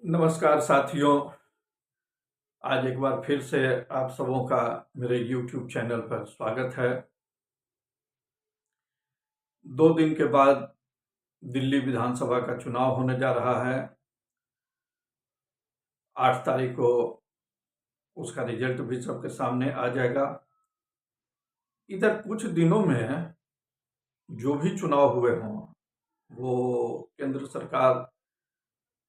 नमस्कार साथियों। आज एक बार फिर से आप सबों का मेरे YouTube चैनल पर स्वागत है। 2 दिन के बाद दिल्ली विधानसभा का चुनाव होने जा रहा है। 8 तारीख को उसका रिजल्ट भी सबके सामने आ जाएगा। इधर कुछ दिनों में जो भी चुनाव हुए हों, वो केंद्र सरकार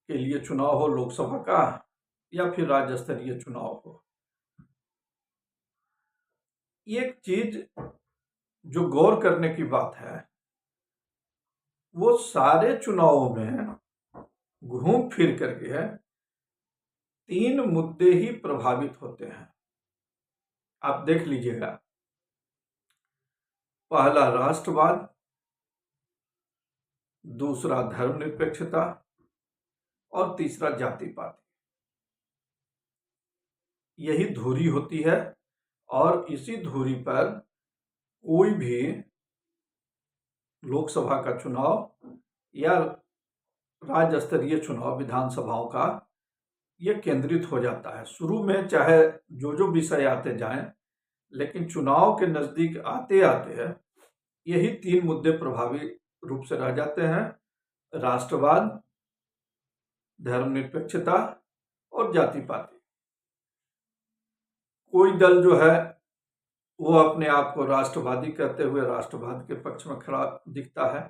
के लिए चुनाव हो लोकसभा का या फिर राज्य स्तरीय चुनाव हो, एक चीज जो गौर करने की बात है, वो सारे चुनावों में घूम फिर करके 3 मुद्दे ही प्रभावित होते हैं। आप देख लीजिएगा, पहला राष्ट्रवाद, दूसरा धर्मनिरपेक्षता और तीसरा जाति पाति। यही धुरी होती है और इसी धुरी पर कोई भी लोकसभा का चुनाव या राज्य स्तरीय चुनाव विधानसभाओं का ये केंद्रित हो जाता है। शुरू में चाहे जो विषय आते जाएं, लेकिन चुनाव के नजदीक आते आते यही 3 मुद्दे प्रभावी रूप से रह जाते हैं: राष्ट्रवाद, धर्मनिरपेक्षता और जाति पाति। कोई दल जो है वो अपने आप को राष्ट्रवादी कहते हुए राष्ट्रवाद के पक्ष में खड़ा दिखता है,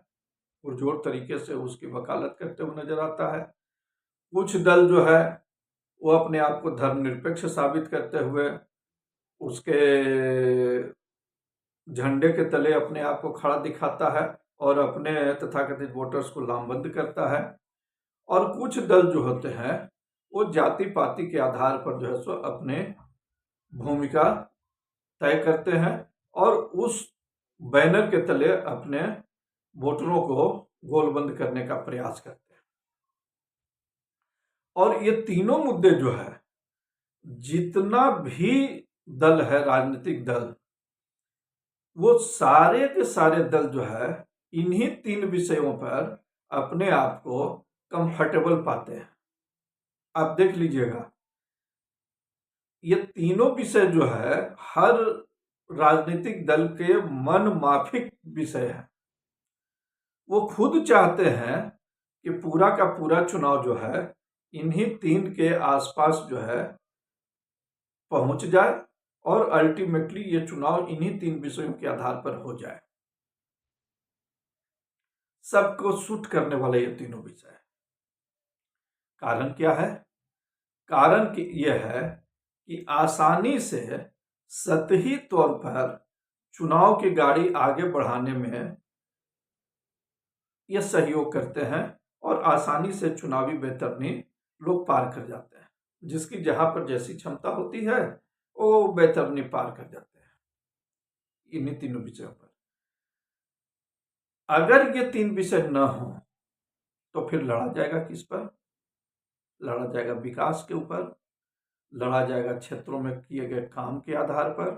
पुरजोर तरीके से उसकी वकालत करते हुए नजर आता है। कुछ दल जो है वो अपने आप को धर्मनिरपेक्ष साबित करते हुए उसके झंडे के तले अपने आप को खड़ा दिखाता है और अपने तथाकथित वोटर्स को लामबंद करता है। और कुछ दल जो होते हैं वो जाति पाति के आधार पर जो है सो अपने भूमिका तय करते हैं और उस बैनर के तले अपने वोटरों को गोलबंद करने का प्रयास करते हैं। और ये तीनों मुद्दे जो है, जितना भी दल है, राजनीतिक दल, वो सारे के सारे दल जो है इन्हीं 3 विषयों पर अपने आप को कंफर्टेबल पाते हैं। आप देख लीजिएगा, ये तीनों विषय जो है हर राजनीतिक दल के मन माफिक विषय है। वो खुद चाहते हैं कि पूरा का पूरा चुनाव जो है इन्हीं 3 के आसपास जो है पहुंच जाए और अल्टीमेटली ये चुनाव इन्हीं 3 विषयों के आधार पर हो जाए। सबको सूट करने वाले ये तीनों विषय है। कारण क्या है? कारण यह है कि आसानी से सतही तौर पर चुनाव की गाड़ी आगे बढ़ाने में ये सहयोग करते हैं और आसानी से चुनावी बेतरनी लोग पार कर जाते हैं। जिसकी जहां पर जैसी क्षमता होती है वो बेतरनी पार कर जाते हैं इन्हीं तीनों विषयों पर। अगर ये 3 विषय न हो तो फिर लड़ा जाएगा किस पर? लड़ा जाएगा विकास के ऊपर, लड़ा जाएगा क्षेत्रों में किए गए काम के आधार पर।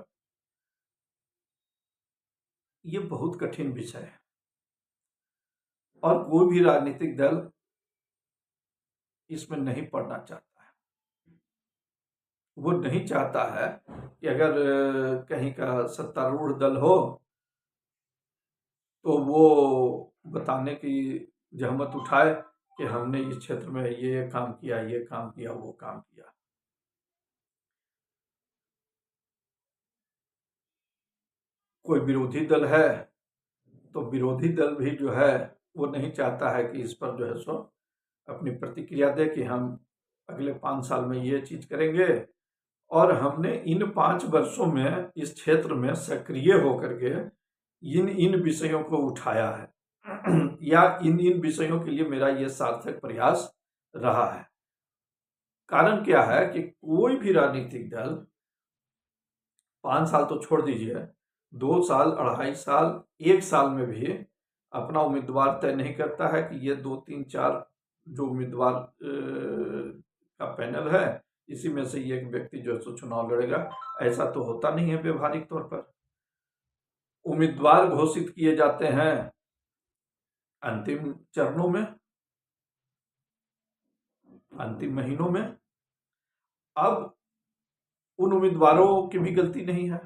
ये बहुत कठिन विषय है और कोई भी राजनीतिक दल इसमें नहीं पड़ना चाहता है। वो नहीं चाहता है कि अगर कहीं का सत्तारूढ़ दल हो तो वो बताने की जहमत उठाए कि हमने इस क्षेत्र में ये काम किया, ये काम किया, वो काम किया। कोई विरोधी दल है तो विरोधी दल भी जो है वो नहीं चाहता है कि इस पर जो है सो अपनी प्रतिक्रिया दे कि हम अगले 5 साल में ये चीज करेंगे और हमने इन 5 वर्षों में इस क्षेत्र में सक्रिय होकर के इन विषयों को उठाया है या इन विषयों के लिए मेरा ये सार्थक प्रयास रहा है। कारण क्या है कि कोई भी राजनीतिक दल 5 साल तो छोड़ दीजिए, 2 साल, 2.5 साल, 1 साल में भी अपना उम्मीदवार तय नहीं करता है कि ये 2, 3, 4 जो उम्मीदवार का पैनल है इसी में से एक व्यक्ति जो है सो चुनाव लड़ेगा। ऐसा तो होता नहीं है व्यवहारिक तौर पर। उम्मीदवार घोषित किए जाते हैं अंतिम चरणों में अंतिम महीनों में। अब उन उम्मीदवारों की भी गलती नहीं है।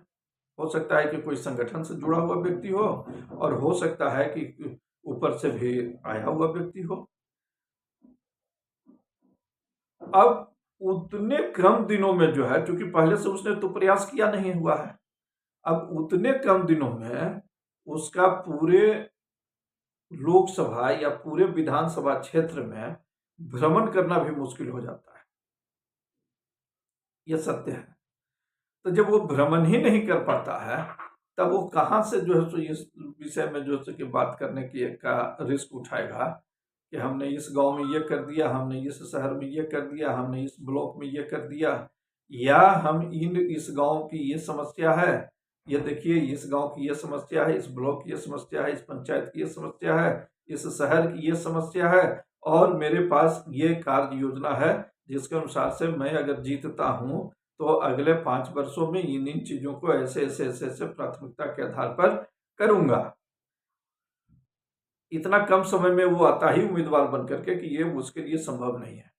हो सकता है कि कोई संगठन से जुड़ा हुआ व्यक्ति हो, और हो सकता है कि ऊपर से भी आया हुआ व्यक्ति हो। अब उतने कम दिनों में जो है, क्योंकि पहले से उसने तो प्रयास किया नहीं हुआ है, अब उतने कम दिनों में उसका पूरे लोकसभा या पूरे विधानसभा क्षेत्र में भ्रमण करना भी मुश्किल हो जाता है। यह सत्य है। तो जब वो भ्रमण ही नहीं कर पाता है, तब वो कहाँ से जो है सो इस विषय में जो है कि बात करने की का रिस्क उठाएगा कि हमने इस गांव में ये कर दिया, हमने इस शहर में ये कर दिया, हमने इस ब्लॉक में ये कर दिया, या हम इस गांव की ये समस्या है, ये देखिए इस गांव की ये समस्या है, इस ब्लॉक की ये समस्या है, इस पंचायत की ये समस्या है, इस शहर की ये समस्या है, और मेरे पास ये कार्य योजना है जिसके अनुसार से मैं अगर जीतता हूं तो अगले 5 वर्षों में इन चीजों को ऐसे ऐसे ऐसे ऐसे प्राथमिकता के आधार पर करूंगा। इतना कम समय में वो आता ही उम्मीदवार बन करके कि ये उसके लिए संभव नहीं है।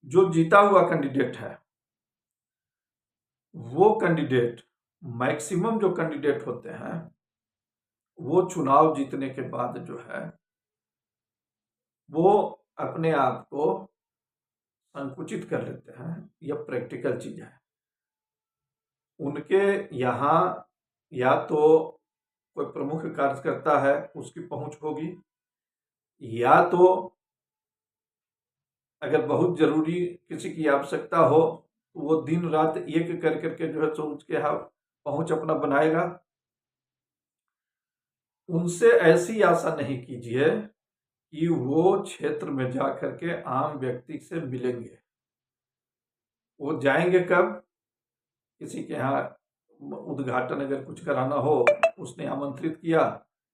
जो जीता हुआ कैंडिडेट है, वो कैंडिडेट, मैक्सिमम जो कैंडिडेट होते हैं, वो चुनाव जीतने के बाद जो है वो अपने आप को संकुचित कर लेते हैं। यह प्रैक्टिकल चीज है। उनके यहाँ या तो कोई प्रमुख कार्यकर्ता है उसकी पहुंच होगी, या तो अगर बहुत जरूरी किसी की आवश्यकता हो तो वो दिन रात एक कर करके जो है सो उसके यहाँ पहुंच अपना बनाएगा। उनसे ऐसी आशा नहीं कीजिए कि वो क्षेत्र में जा करके आम व्यक्ति से मिलेंगे। वो जाएंगे कब? किसी के यहाँ उद्घाटन अगर कुछ कराना हो, उसने आमंत्रित किया,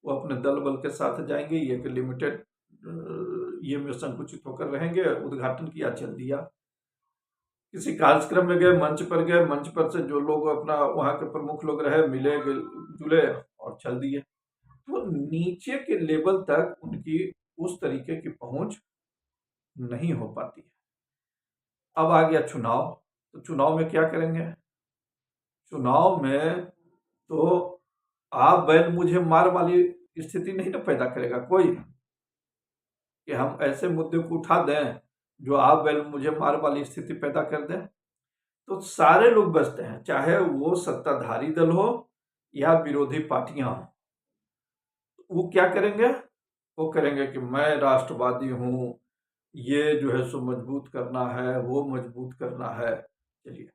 वो अपने दल बल के साथ जाएंगे, एक लिमिटेड ये में संकुचित होकर रहेंगे, उद्घाटन किया, चल दिया। किसी कार्यक्रम में गए, मंच पर गए, मंच पर से जो लोग अपना वहां के प्रमुख लोग रहे, मिले जुले और चल दिए। तो नीचे के लेवल तक उनकी उस तरीके की पहुंच नहीं हो पाती है। अब आ गया चुनाव, तो चुनाव में क्या करेंगे? चुनाव में तो आप बैल मुझे मार वाली स्थिति नहीं ना पैदा करेगा कोई, कि हम ऐसे मुद्दे को उठा दें जो आप बैल मुझे मार वाली स्थिति पैदा कर दें। तो सारे लोग बचते हैं, चाहे वो सत्ताधारी दल हो या विरोधी पार्टियां हो। वो क्या करेंगे? वो करेंगे कि मैं राष्ट्रवादी हूं, ये जो है सो मजबूत करना है, वो मजबूत करना है। चलिए,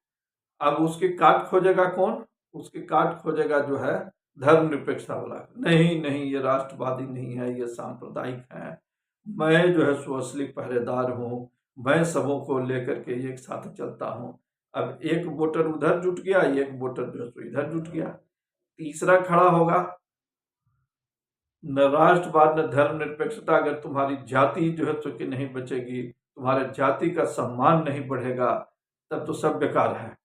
अब उसकी काट खोजेगा कौन? उसकी काट खोजेगा जो है धर्मनिरपेक्षता वाला। नहीं नहीं, ये राष्ट्रवादी नहीं है, ये सांप्रदायिक है, मैं जो है सो असली पहरेदार हूँ, मैं सबों को लेकर के एक साथ चलता हूँ। अब एक वोटर उधर जुट गया, एक वोटर जो है सो इधर जुट गया। तीसरा खड़ा होगा, न राष्ट्रवाद न धर्मनिरपेक्षता। अगर तुम्हारी जाति जो है सो कि नहीं बचेगी, तुम्हारे जाति का सम्मान नहीं बढ़ेगा, तब तो सब बेकार है।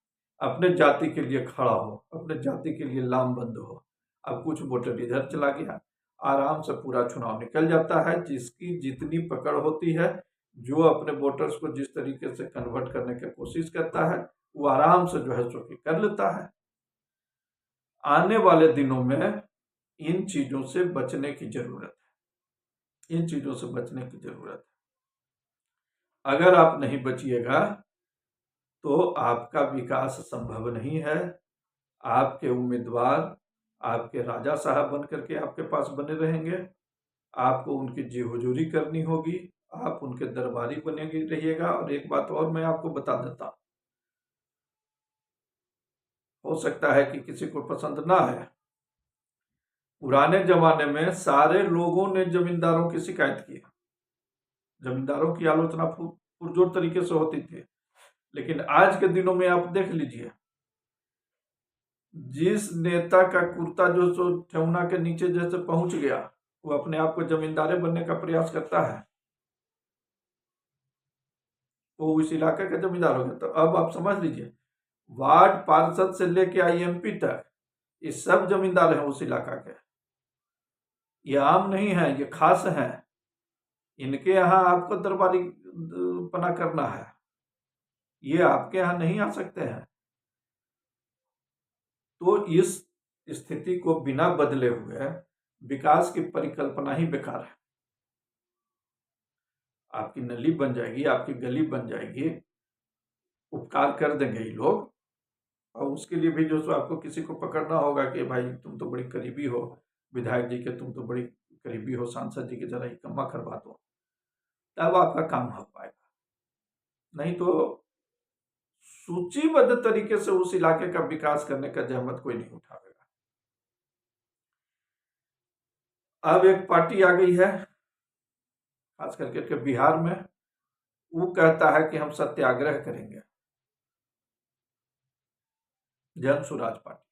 अपने जाति के लिए खड़ा हो, अपने जाति के लिए लामबंद हो। अब कुछ वोटर इधर चला गया, आराम से पूरा चुनाव निकल जाता है। जिसकी जितनी पकड़ होती है, जो अपने वोटर्स को जिस तरीके से कन्वर्ट करने की कोशिश करता है, वो आराम से जो है सो कि कर लेता है। आने वाले दिनों में इन चीजों से बचने की जरूरत है, इन चीजों से बचने की जरूरत है। अगर आप नहीं बचिएगा तो आपका विकास संभव नहीं है। आपके उम्मीदवार आपके राजा साहब बन करके आपके पास बने रहेंगे, आपको उनकी जी हुजूरी करनी होगी, आप उनके दरबारी बनेंगे रहिएगा। और एक बात और मैं आपको बता देता हूं, हो सकता है कि किसी को पसंद ना है, पुराने जमाने में सारे लोगों ने जमींदारों की शिकायत की, जमींदारों की आलोचना पुरजोर तरीके से होती थी। लेकिन आज के दिनों में आप देख लीजिए, जिस नेता का कुर्ता जो सो ठेहुना के नीचे जैसे पहुंच गया, वो अपने आप को जमींदारे बनने का प्रयास करता है, वो उस इलाके का जमींदार हो गया। तो अब आप समझ लीजिए, वार्ड पार्षद से लेके आईएमपी तक ये सब जमींदार हैं उस इलाका के। ये आम नहीं है, ये खास हैं, इनके यहाँ आपको दरबारी पना करना है, ये आपके यहाँ नहीं आ सकते हैं। तो इस स्थिति को बिना बदले हुए विकास की परिकल्पना ही बेकार है। आपकी नली बन जाएगी, आपकी गली बन जाएगी, उपकार कर देंगे ये लोग, और उसके लिए भी जो सो आपको किसी को पकड़ना होगा कि भाई तुम तो बड़ी करीबी हो विधायक जी के, तुम तो बड़ी करीबी हो सांसद जी के, जरा इकम्मा करवा दो, तब आपका काम हो पाएगा। नहीं तो सूचीबद्ध तरीके से उस इलाके का विकास करने का जहमत कोई नहीं उठाएगा। अब एक पार्टी आ गई है खास करके बिहार में, वो कहता है कि हम सत्याग्रह करेंगे, जन सुराज पार्टी।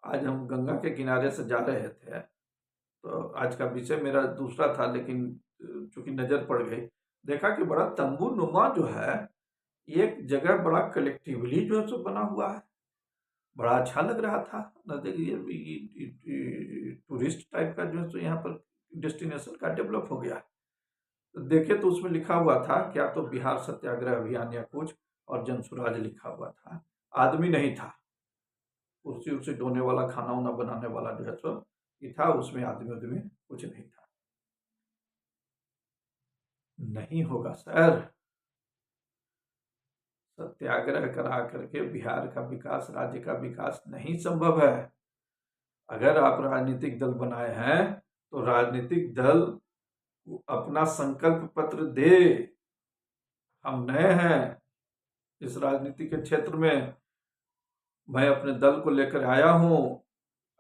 आज हम गंगा के किनारे से जा रहे थे, तो आज का विषय मेरा दूसरा था, लेकिन चूंकि नजर पड़ गई, देखा कि बड़ा तंबू नुमा जो है एक जगह बड़ा कलेक्टिवली जो है सो बना हुआ है, बड़ा अच्छा लग रहा था। टूरिस्ट टाइप का जो है सो यहाँ पर डेस्टिनेशन का डेवलप हो गया। तो देखे तो उसमें लिखा हुआ था क्या तो बिहार सत्याग्रह अभियान या कुछ, और जनसुराज लिखा हुआ था। आदमी नहीं था, कुर्सी उर्सी ढोने वाला, खाना वाना बनाने वाला जो है सो ये था, उसमें आदमी उदमी कुछ नहीं था। नहीं होगा सर, सत्याग्रह करा करके बिहार का विकास, राज्य का विकास नहीं संभव है। अगर आप राजनीतिक दल बनाए हैं तो राजनीतिक दल अपना संकल्प पत्र दे, हम नए हैं इस राजनीति के क्षेत्र में, मैं अपने दल को लेकर आया हूं,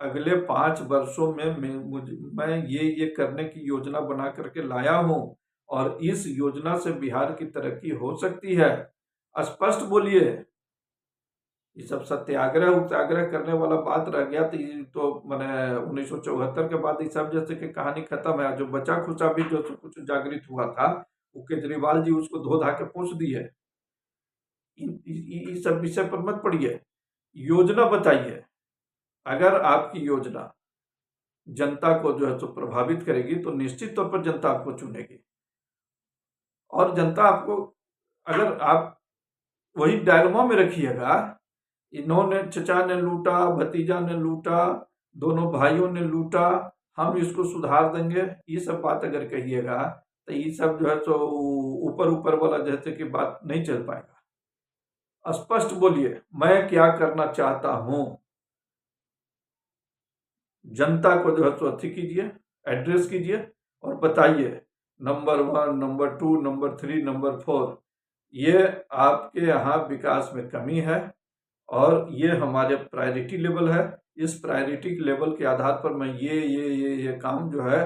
अगले 5 वर्षों में मैं ये करने की योजना बना करके लाया हूं, और इस योजना से बिहार की तरक्की हो सकती है। स्पष्ट बोलिए। ये सब सत्याग्रह उत्याग्रह करने वाला बात रह गया, तो मैंने 1974 के बाद ये सब जैसे कि कहानी खत्म है। जो बचा खुचा भी जो कुछ जागृत हुआ था, वो केजरीवाल जी उसको धो धा के पोंछ दिए। इस सब विषय पर मत पड़िए, योजना बताइए। अगर आपकी योजना जनता को जो है तो प्रभावित करेगी तो निश्चित तौर पर जनता आपको चुनेगी। और जनता आपको, अगर आप वही डायलमा में रखिएगा, इन्होंने चचा ने लूटा, भतीजा ने लूटा, दोनों भाइयों ने लूटा, हम इसको सुधार देंगे, ये सब बात अगर कहिएगा तो ये सब जो है तो ऊपर ऊपर वाला जैसे कि बात नहीं चल पाएगा। स्पष्ट बोलिए, मैं क्या करना चाहता हूं, जनता को जो है तो अथी कीजिए, एड्रेस कीजिए और बताइए। नंबर 1, नंबर 2, नंबर 3, नंबर 4, ये आपके यहाँ विकास में कमी है और ये हमारे प्रायोरिटी लेवल है। इस प्रायोरिटी लेवल के आधार पर मैं ये काम जो है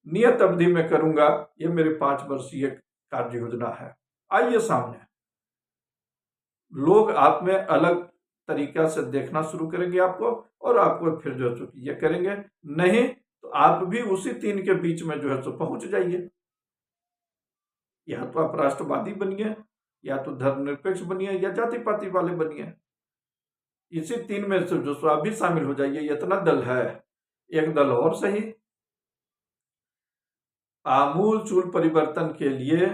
नियत अवधि में करूंगा। ये मेरे 5 वर्षीय कार्य योजना है। आइए सामने, लोग आप में अलग तरीका से देखना शुरू करेंगे आपको, और आपको फिर जो है ये करेंगे। नहीं तो आप भी उसी 3 के बीच में जो है सो पहुंच जाइए। या तो आप राष्ट्रवादी बनिए, या तो धर्मनिरपेक्ष बनिए, या जाति पाति वाले बनिए। इसी 3 में से जो सो आप भी शामिल हो जाइए। इतना दल है, एक दल और सही। आमूल चूल परिवर्तन के लिए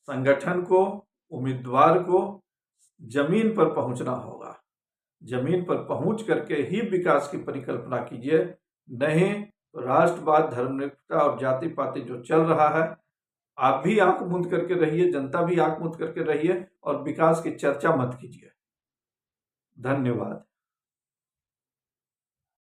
संगठन को, उम्मीदवार को जमीन पर पहुंचना होगा। जमीन पर पहुंच करके ही विकास की परिकल्पना कीजिए। नहीं तो राष्ट्रवाद, धर्मनिरपेक्षता और जाति पाति जो चल रहा है, आप भी आंख मूंद करके रहिए, जनता भी आंख मूंद करके रहिए, और विकास की चर्चा मत कीजिए। धन्यवाद।